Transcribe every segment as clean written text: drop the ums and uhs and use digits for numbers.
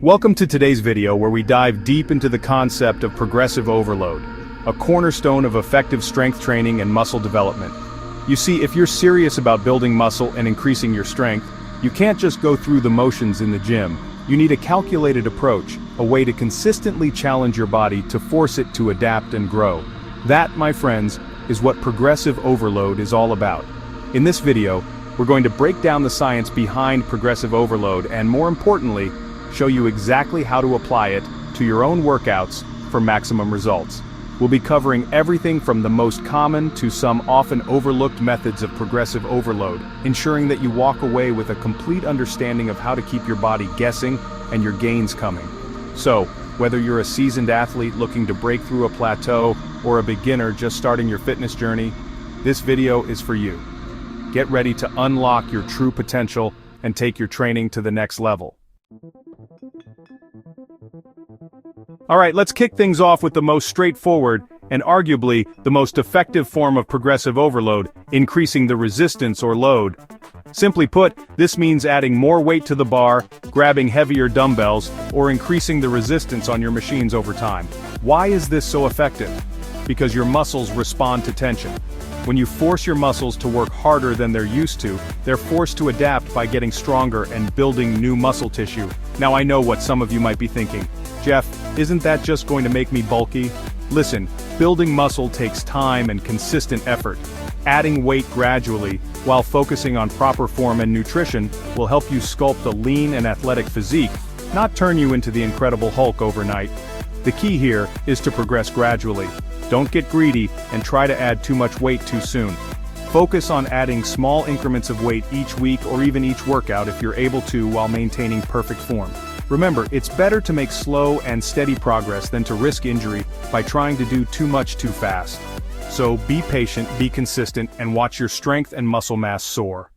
Welcome to today's video where we dive deep into the concept of progressive overload, a cornerstone of effective strength training and muscle development. You see, if you're serious about building muscle and increasing your strength, you can't just go through the motions in the gym. You need a calculated approach, a way to consistently challenge your body to force it to adapt and grow. That, my friends, is what progressive overload is all about. In this video, we're going to break down the science behind progressive overload and, more importantly, show you exactly how to apply it to your own workouts for maximum results. We'll be covering everything from the most common to some often overlooked methods of progressive overload, ensuring that you walk away with a complete understanding of how to keep your body guessing and your gains coming. So, whether you're a seasoned athlete looking to break through a plateau or a beginner just starting your fitness journey, this video is for you. Get ready to unlock your true potential and take your training to the next level. Alright, let's kick things off with the most straightforward and arguably the most effective form of progressive overload, increasing the resistance or load. Simply put, this means adding more weight to the bar, grabbing heavier dumbbells, or increasing the resistance on your machines over time. Why is this so effective? Because your muscles respond to tension. When you force your muscles to work harder than they're used to, they're forced to adapt by getting stronger and building new muscle tissue. Now I know what some of you might be thinking. Jeff, isn't that just going to make me bulky? Listen, building muscle takes time and consistent effort. Adding weight gradually, while focusing on proper form and nutrition, will help you sculpt a lean and athletic physique, not turn you into the Incredible Hulk overnight. The key here is to progress gradually. Don't get greedy and try to add too much weight too soon. Focus on adding small increments of weight each week or even each workout if you're able to while maintaining perfect form. Remember, it's better to make slow and steady progress than to risk injury by trying to do too much too fast. So be patient, be consistent, and watch your strength and muscle mass soar.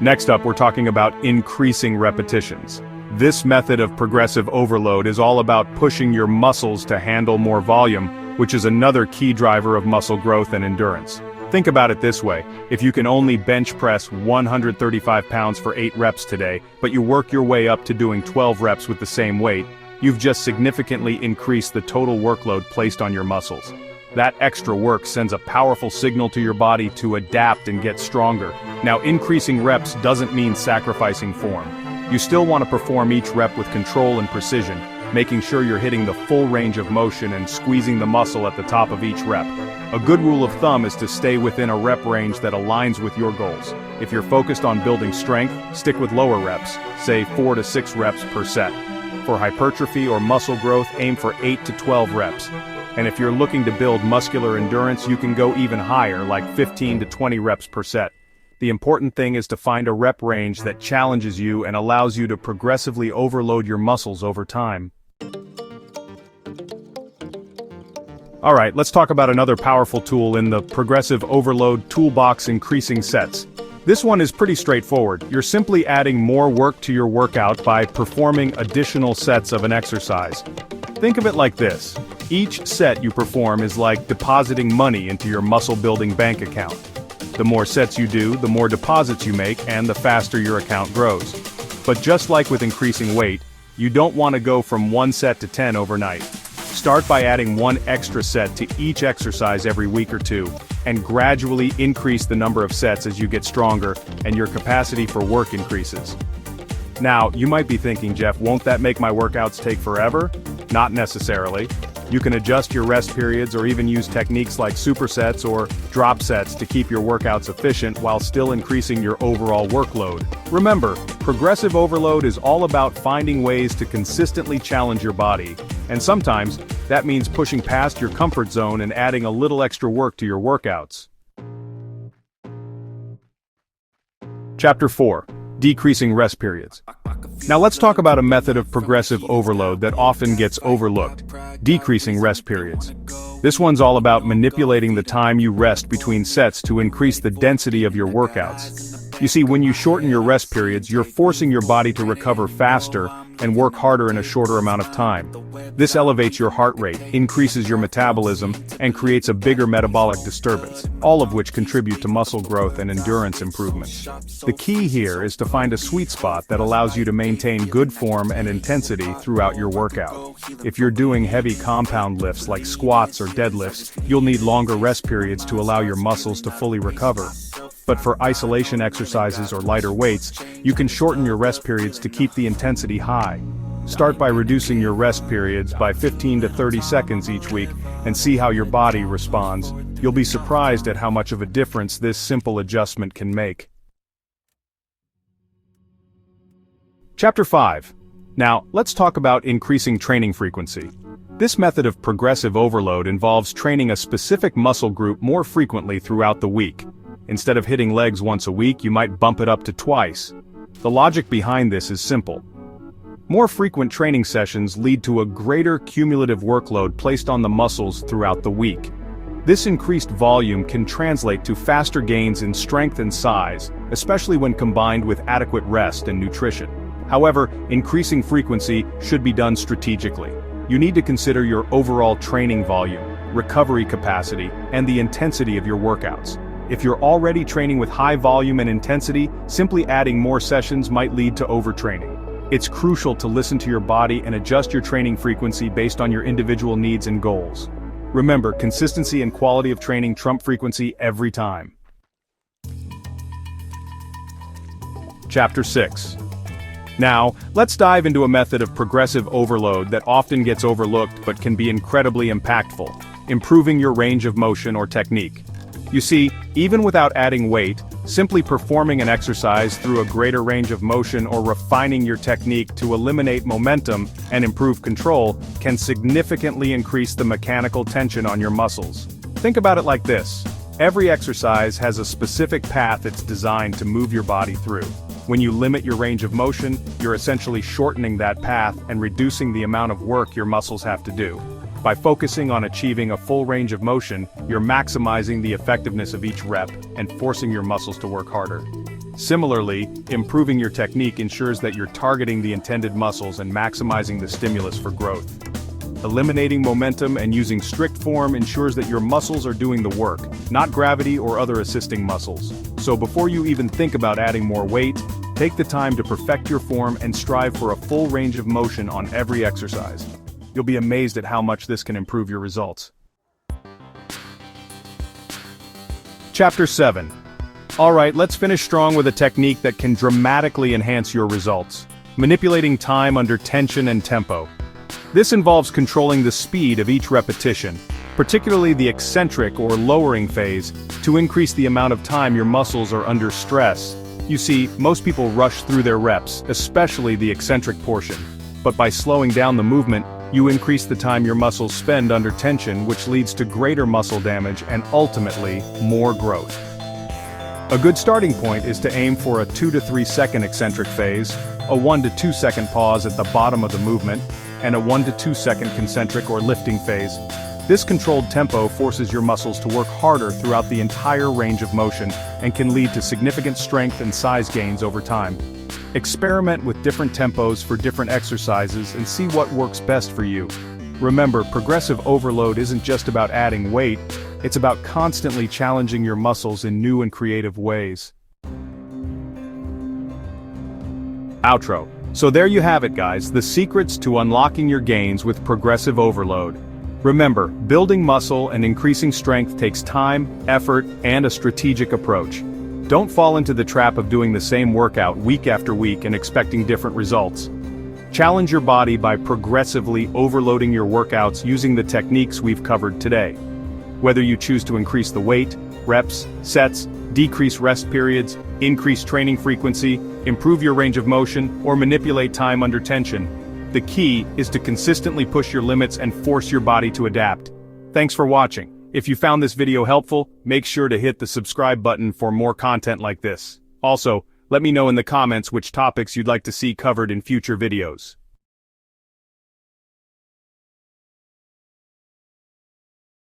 Next up, we're talking about increasing repetitions. This method of progressive overload is all about pushing your muscles to handle more volume, which is another key driver of muscle growth and endurance. Think about it this way: if you can only bench press 135 pounds for 8 reps today, but you work your way up to doing 12 reps with the same weight, you've just significantly increased the total workload placed on your muscles. That extra work sends a powerful signal to your body to adapt and get stronger. Now, increasing reps doesn't mean sacrificing form. You still want to perform each rep with control and precision, making sure you're hitting the full range of motion and squeezing the muscle at the top of each rep. A good rule of thumb is to stay within a rep range that aligns with your goals. If you're focused on building strength, stick with lower reps, say 4 to 6 reps per set. For hypertrophy or muscle growth, aim for 8 to 12 reps. And if you're looking to build muscular endurance, you can go even higher, like 15 to 20 reps per set. The important thing is to find a rep range that challenges you and allows you to progressively overload your muscles over time. Alright, let's talk about another powerful tool in the progressive overload toolbox: increasing sets. This one is pretty straightforward. You're simply adding more work to your workout by performing additional sets of an exercise. Think of it like this: each set you perform is like depositing money into your muscle-building bank account. The more sets you do, the more deposits you make, and the faster your account grows. But just like with increasing weight, you don't want to go from 1 set to 10 overnight. Start by adding 1 extra set to each exercise every week or 2, and gradually increase the number of sets as you get stronger and your capacity for work increases. Now, you might be thinking, Jeff, won't that make my workouts take forever? Not necessarily. You can adjust your rest periods or even use techniques like supersets or drop sets to keep your workouts efficient while still increasing your overall workload. Remember, progressive overload is all about finding ways to consistently challenge your body, and sometimes that means pushing past your comfort zone and adding a little extra work to your workouts. Chapter 4: Decreasing rest periods. Now let's talk about a method of progressive overload that often gets overlooked: decreasing rest periods. This one's all about manipulating the time you rest between sets to increase the density of your workouts. You see, when you shorten your rest periods, you're forcing your body to recover faster and work harder in a shorter amount of time. This elevates your heart rate, increases your metabolism, and creates a bigger metabolic disturbance, all of which contribute to muscle growth and endurance improvements. The key here is to find a sweet spot that allows you to maintain good form and intensity throughout your workout. If you're doing heavy compound lifts like squats or deadlifts, you'll need longer rest periods to allow your muscles to fully recover. But for isolation exercises or lighter weights, you can shorten your rest periods to keep the intensity high. Start by reducing your rest periods by 15 to 30 seconds each week and see how your body responds. You'll be surprised at how much of a difference this simple adjustment can make. Chapter 5. Now, let's talk about increasing training frequency. This method of progressive overload involves training a specific muscle group more frequently throughout the week. Instead of hitting legs once a week, you might bump it up to twice. The logic behind this is simple. More frequent training sessions lead to a greater cumulative workload placed on the muscles throughout the week. This increased volume can translate to faster gains in strength and size, especially when combined with adequate rest and nutrition. However, increasing frequency should be done strategically. You need to consider your overall training volume, recovery capacity, and the intensity of your workouts. If you're already training with high volume and intensity, simply adding more sessions might lead to overtraining. It's crucial to listen to your body and adjust your training frequency based on your individual needs and goals. Remember, consistency and quality of training trump frequency every time. Chapter 6. Now, let's dive into a method of progressive overload that often gets overlooked but can be incredibly impactful: improving your range of motion or technique. You see, even without adding weight, simply performing an exercise through a greater range of motion or refining your technique to eliminate momentum and improve control can significantly increase the mechanical tension on your muscles. Think about it like this. Every exercise has a specific path it's designed to move your body through. When you limit your range of motion, you're essentially shortening that path and reducing the amount of work your muscles have to do. By focusing on achieving a full range of motion, you're maximizing the effectiveness of each rep and forcing your muscles to work harder. Similarly, improving your technique ensures that you're targeting the intended muscles and maximizing the stimulus for growth. Eliminating momentum and using strict form ensures that your muscles are doing the work, not gravity or other assisting muscles. So before you even think about adding more weight, take the time to perfect your form and strive for a full range of motion on every exercise. You'll be amazed at how much this can improve your results. Chapter 7. Alright, let's finish strong with a technique that can dramatically enhance your results: manipulating time under tension and tempo. This involves controlling the speed of each repetition, particularly the eccentric or lowering phase, to increase the amount of time your muscles are under stress. You see, most people rush through their reps, especially the eccentric portion. But by slowing down the movement, you increase the time your muscles spend under tension, which leads to greater muscle damage and ultimately, more growth. A good starting point is to aim for a 2 to 3 second eccentric phase, a 1 to 2 second pause at the bottom of the movement, and a 1 to 2 second concentric or lifting phase. This controlled tempo forces your muscles to work harder throughout the entire range of motion and can lead to significant strength and size gains over time. Experiment with different tempos for different exercises and see what works best for you. Remember, progressive overload isn't just about adding weight, it's about constantly challenging your muscles in new and creative ways. Outro. So there you have it, guys, the secrets to unlocking your gains with progressive overload. Remember, building muscle and increasing strength takes time, effort, and a strategic approach. Don't fall into the trap of doing the same workout week after week and expecting different results. Challenge your body by progressively overloading your workouts using the techniques we've covered today. Whether you choose to increase the weight, reps, sets, decrease rest periods, increase training frequency, improve your range of motion, or manipulate time under tension, the key is to consistently push your limits and force your body to adapt. Thanks for watching. If you found this video helpful, make sure to hit the subscribe button for more content like this. Also, let me know in the comments which topics you'd like to see covered in future videos.